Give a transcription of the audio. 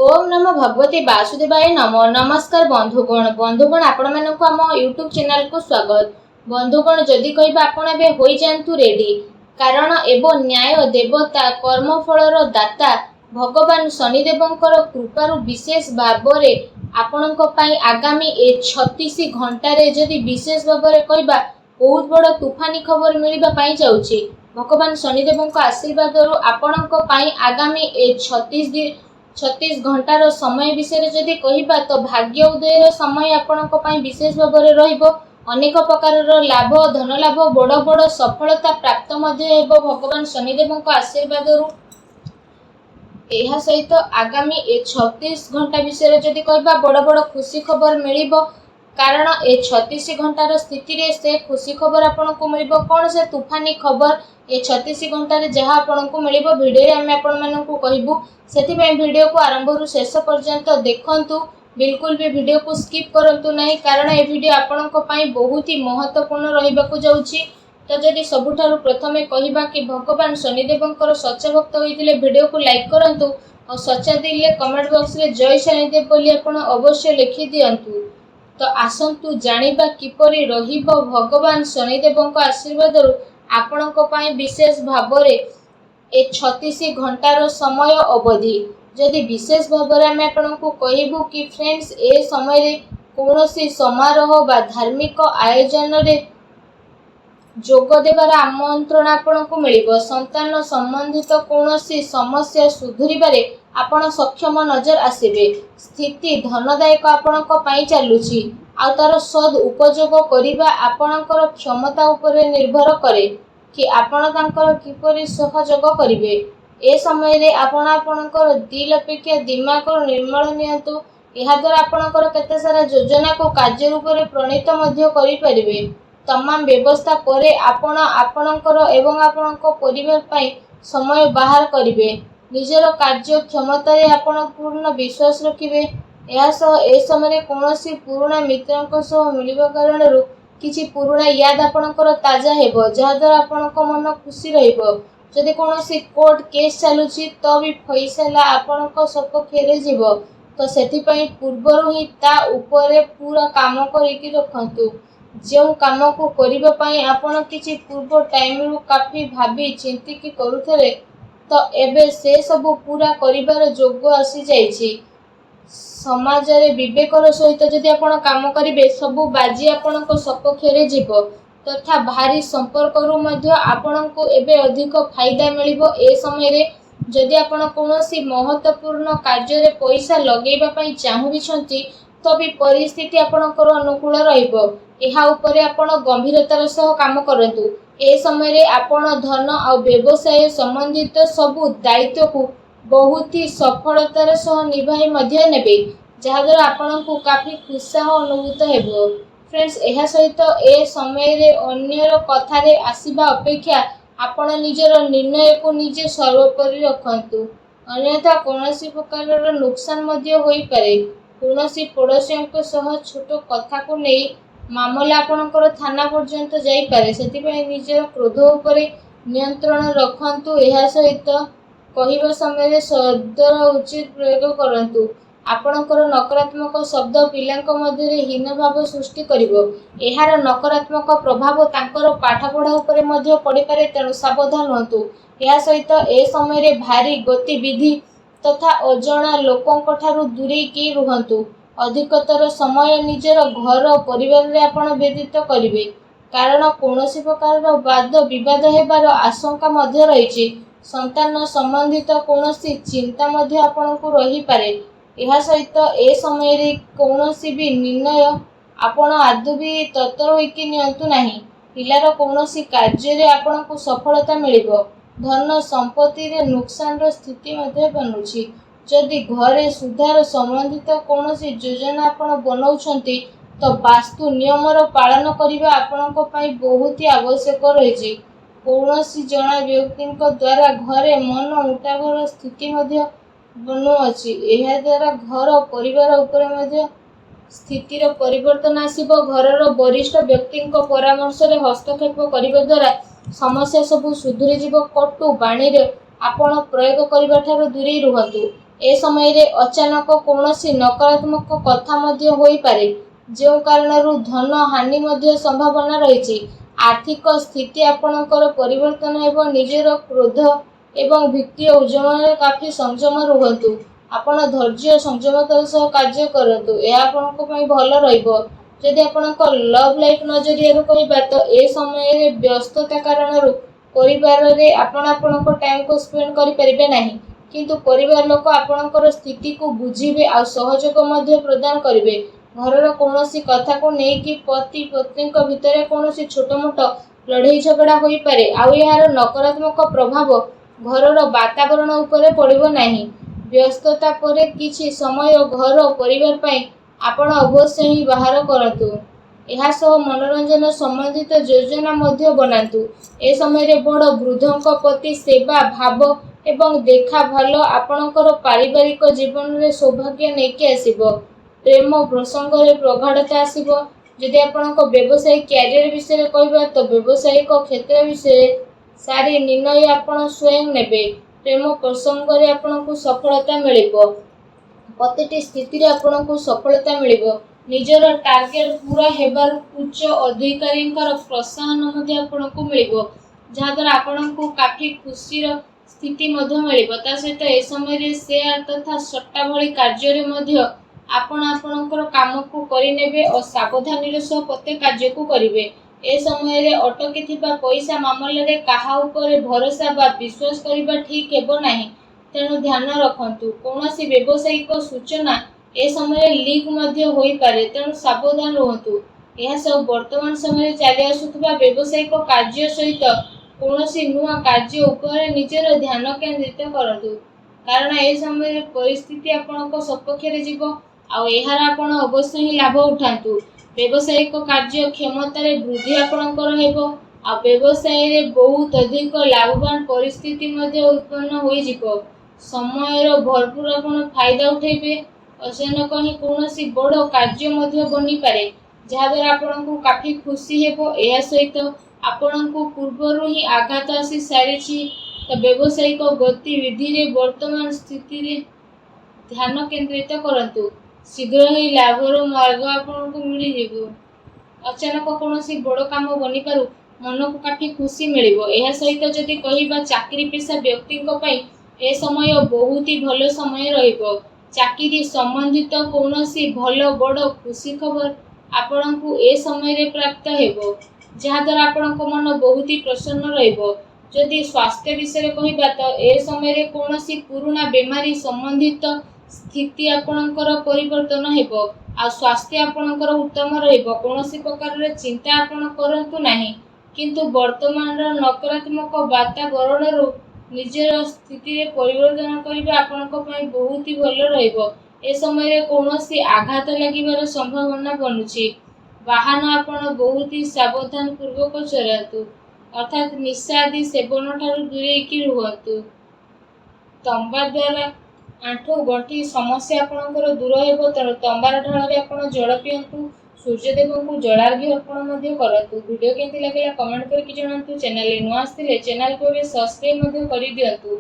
ओम नमो भगवते वासुदेवाय नमो। नमस्कार बंधुगण आपण मानक आम यूट्यूब चैनल को स्वागत। बंधुगण जदि कहबा आपण एबे होई जांतु रेडी, कारण एवं न्याय देवता कर्मफलर दाता भगवान शनिदेवंकर कृपारु विशेष भावरे आपणक पई आगामी 36 घंटारे जदि विशेष भावरे कहबा बहुत बड़ तूफानी खबर मिलबा पई जाउची। भगवान शनिदेवंक आशीर्वादरु आपणक पई आगामी 36 घंटार समय विषय जदि कहबा तो भाग्य उदयर समय आपणक पई विशेष भावरे रहिबो। अनेक प्रकार लाभ धन लाभ बड़ बड़ सफलता प्राप्त मध्य हेबो भगवान शनिदेवंक आशीर्वादरु। एहा सहित आगामी 36 घंटा विषय जदि कहबा बड़ बड़ खुशी खबर मिलिबो, कारण 36 घंटार स्थिति रे से खुशी खबर आपनको मिलिबो। कोन से तूफानी खबर 36 घंटारे जहाँ आपनको मिलिबो वीडियो रे हम आपण माननकु कहिबु। सेथिबे वीडियो को आरंभ रु शेष पर्यंत देखंतु, बिल्कुल भी वीडियो को स्किप करंतु नहीं, कारण ए वीडियो आपनको पई बहुत ही महत्वपूर्ण रहिबाकु जाउची। तो जदि सबुठारु प्रथमे कहिबा कि भगवान शनिदेवंकर सच्चा भक्त होइतिले वीडियो को लाइक करंतु और सच्चा दिले कमेंट बॉक्स रे जय शनिदेव बोली आपण अवश्य लिखि दियंतु। तो आसंतु जानिबा किपरि रहिबो भगवान शनिदेवंक आशीर्वादरु आपणक पई विशेष भावरे 36 घंटार समय अवधि। जदि विशेष भावरे आमे आपणको कहिबु कि फ्रेंड्स ए समय रे कोनोसी समारोह बा धार्मिक आयोजन रे जोग देवार आमंत्रण आपणको मिलिबो। संतान संबंधित कोनोसी समस्या सुधुरिबारे आपण सक्षम नजर आसीबे। स्थिति धनदायक आपणक पई चालुची, आ तार सद उपयोग करिबा आपणकर क्षमता उपरे निर्भर करे कि आपण तांकर किपरि सहयोग करिवे। ए समय रे आपण आपणकर दिल अपेक्षा दिमाग निर्मल नियंतु। एहा द्वारा आपणकर केते सारा योजना को कार्य रूप रे प्रणीत मध्य करि परिबे। तमाम व्यवस्था परे आपण आपणकर एवं आपणक परिवार पई समय बाहर करिवे। निजर कार्य क्षमता रे आपण पूर्ण विश्वास रखिवे। एहा सह ए समय रे कोनोसी पुराना मित्रक सह मिलिबा कारणरु किछि पुराना याद आपणकर ताजा हेबो, जहा द्वारा आपणक मन खुशी रहिबो। जदि कोनोसी कोर्ट केस चालुची तो भी फैसला आपणक सपक्ष रे जीवो, तो सेति पई पूर्वरु ही ता ऊपरे पूरा काम करिकि रखंतु। जो काम को करिबा पई आपण किछि पूर्व टाइम रु काफी भाबी चिंती कि करूथले, तो एबे से सब पूरा करिबार जोग आसी जाईछि। समाज रे विवेकर सहित जदि आपण काम करिवे सबु बाजी आपणक सपक्ष रे जीवो, तथा भारी संपर्क रु मध्य आपणको एबे अधिक फायदा मिलिबो। ए समय रे जदि आपण कोनोसी महत्वपूर्ण कार्य रे पैसा लगेबा पई चाहुबिछंती, तो भी परिस्थिति आपणकर अनुकूल रहिबो। एहा उपरे आपण गंभीरतार सह काम करंतु। ए समय रे आपण धन आ व्यवसाय संबंधित सबु दायित्व को बहुत ही सफलतार सह निभाई मध्य नेबे, जहा द्वारा आपणको काफी उत्साह अनुभूत हेबो। फ्रेंड्स एहा सहित ए समय रे अन्यर कथारे आसीबा अपेक्षा आपण निजर निर्णय को निजे सर्वोपरि रखंतु, अन्यथा कोनोसी प्रकारर नुकसान मध्य होई पारे। कोनोसी पड़ोसियों सह छोट कथा को नहीं मामला आपणकर थाना पर्यंत जाई पारे। सेति पई निजर क्रोध उपरे नियंत्रण रखंतु। एहा सहित कहिबा समय रे शब्दर उचित प्रयोग करंतु। आपणकर नकारात्मक शब्द पिलांक मध्य रे हीन भाव सृष्टि करिवो। एहार नकारात्मक प्रभाव तांकर पाठपढ़ा उपरे मध्य पड़ी पारे, तेणु सावधान हुंतु। एहा सहित ए समय रे भारी गतिविधि तथा अजणा लोकंक ठारू दूरे की रुहंतु। अधिकतर समय निजर घर परिवार रे आपण व्यतीत करिवे, कारण कोनोसी प्रकार वाद विवाद हेबार आशंका मध्य रहिछि। संतान संबंधित कोनोसी चिंता मध्य आपणको रही पारे। एहा सहित ए समय रे कोनोसी भी निर्णय आपण आदु भी तत्पर होइकि नियंतु नाही। पिलार कोनोसी कार्य रे आपणको सफलता मिलिबो। धन संपत्ति रे नुकसान रो स्थिति मध्य बनुछि। जदि घरे सुधार संबंधित कोनोसी योजना आपण बनाउछंती, तो वास्तु नियमर पालन करिबा आपणको पई बहुत ही आवश्यक रहिछि। कोनोसी जणा व्यक्तिक द्वारा घरे मन उठावर स्थिति मध्य बनुअछि। एहा द्वारा घर परिवार उपरे मध्य स्थितिर परिवर्तन आसीबो। घरर वरिष्ठ व्यक्तिक परामर्श रे हस्तक्षेप करिबा द्वारा समस्या सब सुधुरी जीवो। कटु बाणी रे आपण प्रयोग करिबा ठारू दूरे रुहंतु। ए समय अचानक कौनसी नकारात्मक कथा मध्य होई पारे, जो कारणरू धन हानि मध्य संभावना रही। आर्थिक स्थिति आपणकर परिवर्तन एवं निजर क्रोध एवं वित्तीय उद्यम काफी संयम रुहतु। आपण धैर्य संयमतार सह कार्य करतु, यह आपणक पई भल रहिबो। जदि आपणक लव लाइफ नजरिया कहबा तो ए समय व्यस्तता कारणरू परिवार रे आपणक टाइम को स्पेंड करि परिबे नाही, किंतु परिवार लोक आपणकर स्थिति को बुझिबे आ सहयोग मध्य प्रदान करिवे। घरर कौनसी कथा को नहीं कि पति पत्नी भितर कौनसी छोट मोट लड़ाई झगड़ा होई पारे, आउ यार नकारात्मक प्रभाव घरर वातावरण उपरे पड़िबो नाही। व्यस्तता परे किछि समय घर परिवार पई आपण अवश्य ही बाहर करतु। यह सह मनोरंजन संबंधित योजना मध्य बनातु। ए समय रे बड़ वृद्धों प्रति सेवा भाव एवं देखा भाल आपणकर पारिवारिक जीवन रे सौभाग्य नेकी आसीबो। प्रेम प्रसंग रे प्रगाढ़ता आसीबो। जदि आपणक व्यवसायिक कैरियर विषय कहबा तो व्यवसायिक क्षेत्र विषय सारी निर्णय आपण स्वयं नेबे। प्रेम प्रसंग रे आपणकु सफलता मिलिबो। प्रतिटी स्थिति रे आपणकु सफलता मिलिबो। निजर टार्गेट पूरा हेबार उच्च अधिकारींकर प्रोत्साहन मध्य आपणकु मिलिबो, जहा द्वारा आपणकु काफी खुशीर स्थिति मध्य मिलिबो। ता सहित ए समय रे शेयर तथा सट्टा भली कार्य रे मध्य आपण आपणकर काम को करिनेबे और सावधानी सह प्रत्येक कार्य को करिवे। ए समय रे अटकी थिबा पैसा मामला रे काहा उपरे भरोसा बा विश्वास करिबा ठीक हेबो नाही, तेणु ध्यान रखंतु। कौनसी व्यावसायिक सूचना ए समय लीक मध्य होई पारे, तेणु सावधान रहंतु। यह सब वर्तमान समय चली आसुथिबा व्यावसायिक कार्य सहित कौनसी नुआ कार्य उपरे निजर ध्यान केंद्रित करंतु, कारण ए समय परिस्थिति आपणक सपक्ष रे जीवो आ एहार आपण अवश्य ही लाभ उठांतु। व्यावसायिक कार्य क्षमता रे वृद्धि आपणकर हेबो आ व्यवसाय रे बहुत अधिक लाभवान परिस्थिति मध्य उत्पन्न होई जीवो। समय भरपूर आपण फायदा उठेबे। अचानक ही कौनसी बड़ कार्य मध्य बनी पारे, जहा द्वारा आपणकु काफी खुशी हेबो। एहा सहित आपणकु पूर्वरु ही आघात आसी सारिछि, तो व्यावसायिक गतिविधि रे वर्तमान स्थिति रे ध्यान केंद्रित करंतु। शीघ्र ही लाभर मार्ग आपणकु मिली जेबो। अचानक कौनसी बड़ काम बनी पारु, मन को काफी खुशी मिलिबो। एहा सहित जदि कहिबा चाकरी पेशा व्यक्तिଙ୍କ पई ए समय बहुत ही भल समय रहिबो। चाकरी संबंधित कौनसी भल बड़ खुशी खबर आपणकु ए समय रे प्राप्त हेबो, जहा द्वारा आपणक मन बहुत ही प्रसन्न रहिबो। जदि स्वास्थ्य विषय कहिबा तो ए समय रे कौनसी पुराना बीमारी संबंधित स्थिति आपणकर परिवर्तन हेबो आ स्वास्थ्य आपणकर उत्तम रहिबो। कौनसी प्रकार रे चिंता आपण करंतु नाही, किंतु वर्तमान नकारात्मक वातावरण रु निजर स्थिति रे परिवर्तन करिबा आपणक पई बहुत ही भल रहिबो। ए समय रे कौनसी आघात लागिबार संभावना बनुछि। वाहन आपण बहुत ही सावधान पूर्वक चलातु, अर्थात निशा आदि सेवन ठारू दूरेकी रुहतु। तंबा द्वारा आंठू गंठी समस्या आपणकर दूर हेबो, तेणु तंबार ढाल रे आपण जल पियंतु। सूर्यदेव को जलार्घ्य अर्पण मध्य करतु। वीडियो केमती लागला कमेंट करके जणांतु। चैनल रे नुआ आस्थिले चैनल को सब्सक्राइब मध्य करि दियंतु।